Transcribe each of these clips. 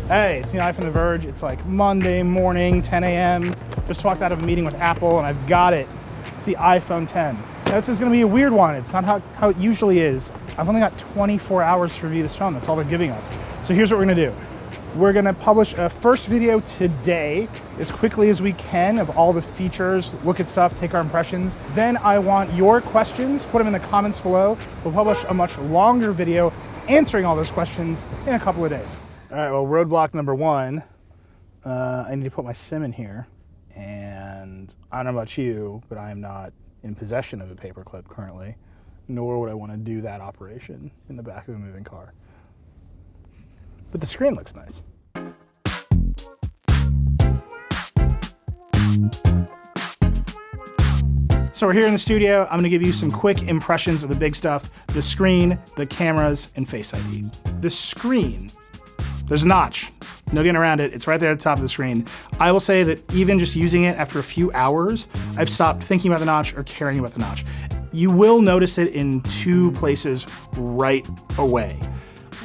Hey, it's Eli from The Verge. It's like Monday morning, 10 a.m. Just walked out of a meeting with Apple and I've got it. It's the iPhone 10. Now, this is gonna be a weird one. It's not how it usually is. I've only got 24 hours to review this phone. That's all they're giving us. So here's what we're gonna do. We're gonna publish a first video today as quickly as we can of all the features, look at stuff, take our impressions. Then I want your questions, put them in the comments below. We'll publish a much longer video answering all those questions in a couple of days. All right, well, roadblock number one, I need to put my SIM in here. And I don't know about you, but I am not in possession of a paperclip currently, nor would I want to do that operation in the back of a moving car. But the screen looks nice. So we're here in the studio. I'm gonna give you some quick impressions of the big stuff, the screen, the cameras, and Face ID. The screen, there's a notch. No getting around it. It's right there at the top of the screen. I will say that even just using it after a few hours, I've stopped thinking about the notch or caring about the notch. You will notice it in two places right away.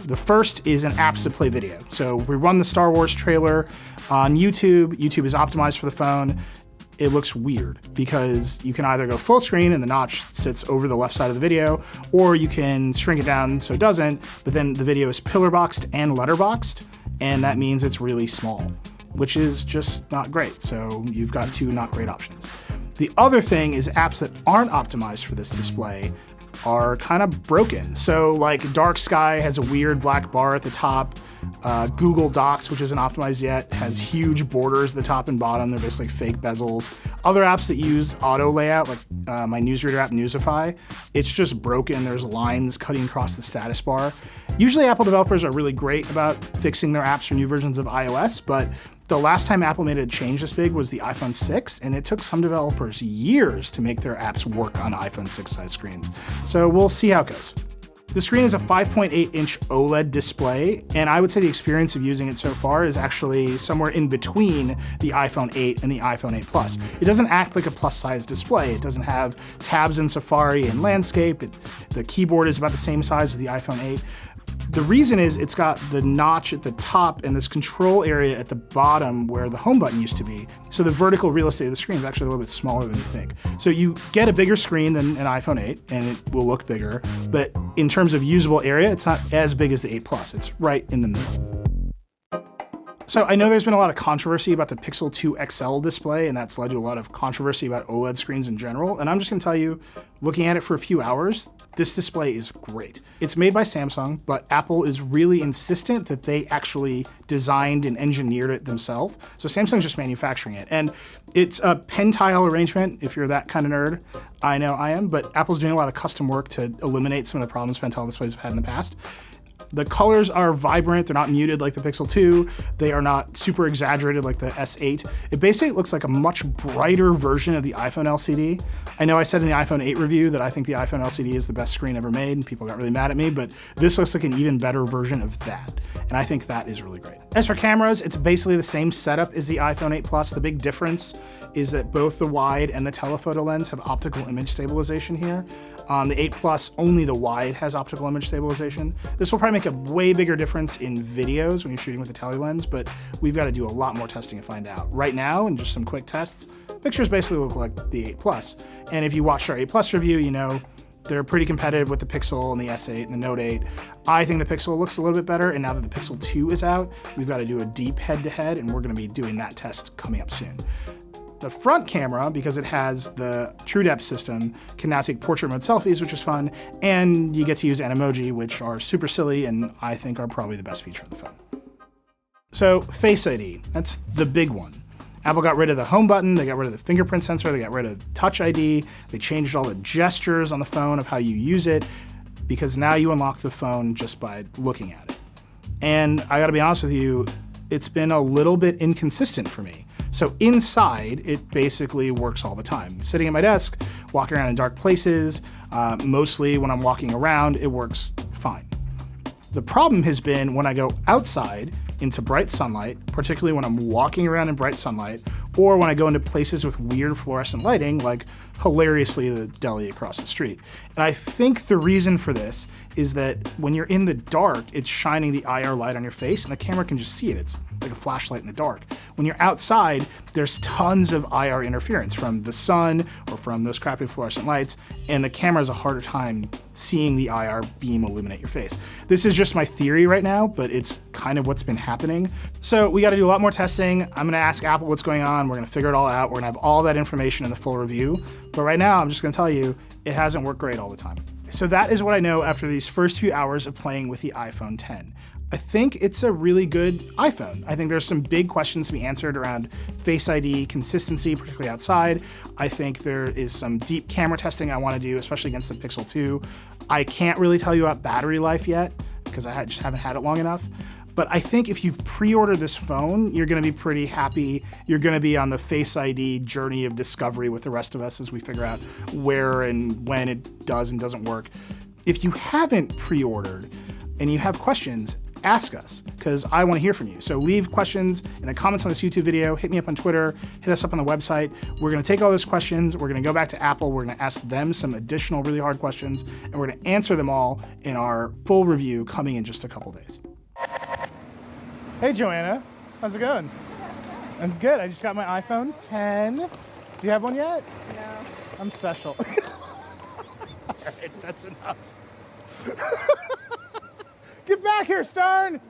The first is in apps that play video. So we run the Star Wars trailer on YouTube. YouTube is optimized for the phone. It looks weird because you can either go full screen and the notch sits over the left side of the video, or you can shrink it down so it doesn't, but then the video is pillar boxed and letterboxed, and that means it's really small, which is just not great. So you've got two not great options. The other thing is apps that aren't optimized for this display are kind of broken. So like Dark Sky has a weird black bar at the top. Google Docs, which isn't optimized yet, has huge borders at the top and bottom. They're basically fake bezels. Other apps that use auto layout, like my newsreader app, Newsify, it's just broken. There's lines cutting across the status bar. Usually Apple developers are really great about fixing their apps for new versions of iOS, but the last time Apple made a change this big was the iPhone 6, and it took some developers years to make their apps work on iPhone 6 size screens. So we'll see how it goes. The screen is a 5.8-inch OLED display, and I would say the experience of using it so far is actually somewhere in between the iPhone 8 and the iPhone 8 Plus. It doesn't act like a plus-size display. It doesn't have tabs in Safari and landscape. The keyboard is about the same size as the iPhone 8. The reason is it's got the notch at the top and this control area at the bottom where the home button used to be. So the vertical real estate of the screen is actually a little bit smaller than you think. So you get a bigger screen than an iPhone 8 and it will look bigger, but in terms of usable area, it's not as big as the 8 Plus. It's right in the middle. So I know there's been a lot of controversy about the Pixel 2 XL display, and that's led to a lot of controversy about OLED screens in general. And I'm just gonna tell you, looking at it for a few hours, this display is great. It's made by Samsung, but Apple is really insistent that they actually designed and engineered it themselves. So Samsung's just manufacturing it. And it's a pen tile arrangement, if you're that kind of nerd. I know I am, but Apple's doing a lot of custom work to eliminate some of the problems pen tile displays have had in the past. The colors are vibrant, they're not muted like the Pixel 2, they are not super exaggerated like the S8. It basically looks like a much brighter version of the iPhone LCD. I know I said in the iPhone 8 review that I think the iPhone LCD is the best screen ever made, and people got really mad at me, but this looks like an even better version of that, and I think that is really great. As for cameras, it's basically the same setup as the iPhone 8 Plus. The big difference is that both the wide and the telephoto lens have optical image stabilization here. On the 8 Plus, only the wide has optical image stabilization. This will probably make a way bigger difference in videos when you're shooting with the tele lens, but we've got to do a lot more testing to find out. Right now, in just some quick tests, pictures basically look like the 8 Plus. And if you watched our 8 Plus review, you know they're pretty competitive with the Pixel and the S8 and the Note 8. I think the Pixel looks a little bit better, and now that the Pixel 2 is out, we've got to do a deep head-to-head, and we're going to be doing that test coming up soon. The front camera, because it has the True Depth system, can now take portrait mode selfies, which is fun, and you get to use Animoji, which are super silly and I think are probably the best feature of the phone. So Face ID, that's the big one. Apple got rid of the home button, they got rid of the fingerprint sensor, they got rid of Touch ID, they changed all the gestures on the phone of how you use it, because now you unlock the phone just by looking at it. And I gotta be honest with you, it's been a little bit inconsistent for me. So inside, it basically works all the time. Sitting at my desk, walking around in dark places, mostly when I'm walking around, it works fine. The problem has been when I go outside into bright sunlight, particularly when I'm walking around in bright sunlight, or when I go into places with weird fluorescent lighting, like hilariously the deli across the street. And I think the reason for this is that when you're in the dark, it's shining the IR light on your face and the camera can just see it. It's like a flashlight in the dark. When you're outside, there's tons of IR interference from the sun or from those crappy fluorescent lights, and the camera has a harder time seeing the IR beam illuminate your face. This is just my theory right now, but it's kind of what's been happening. So we gotta do a lot more testing. I'm gonna ask Apple what's going on. We're gonna figure it all out. We're gonna have all that information in the full review. But right now, I'm just gonna tell you, it hasn't worked great all the time. So that is what I know after these first few hours of playing with the iPhone 10. I think it's a really good iPhone. I think there's some big questions to be answered around Face ID consistency, particularly outside. I think there is some deep camera testing I want to do, especially against the Pixel 2. I can't really tell you about battery life yet because I just haven't had it long enough. But I think if you've pre-ordered this phone, you're gonna be pretty happy. You're gonna be on the Face ID journey of discovery with the rest of us as we figure out where and when it does and doesn't work. If you haven't pre-ordered and you have questions, ask us, because I want to hear from you. So leave questions in the comments on this YouTube video, hit me up on Twitter, hit us up on the website. We're going to take all those questions, we're going to go back to Apple, we're going to ask them some additional really hard questions, and we're going to answer them all in our full review coming in just a couple days. Hey Joanna, how's it going? I'm good, I just got my iPhone 10. Do you have one yet? No. I'm special. All right, that's enough. Get back here, Stern!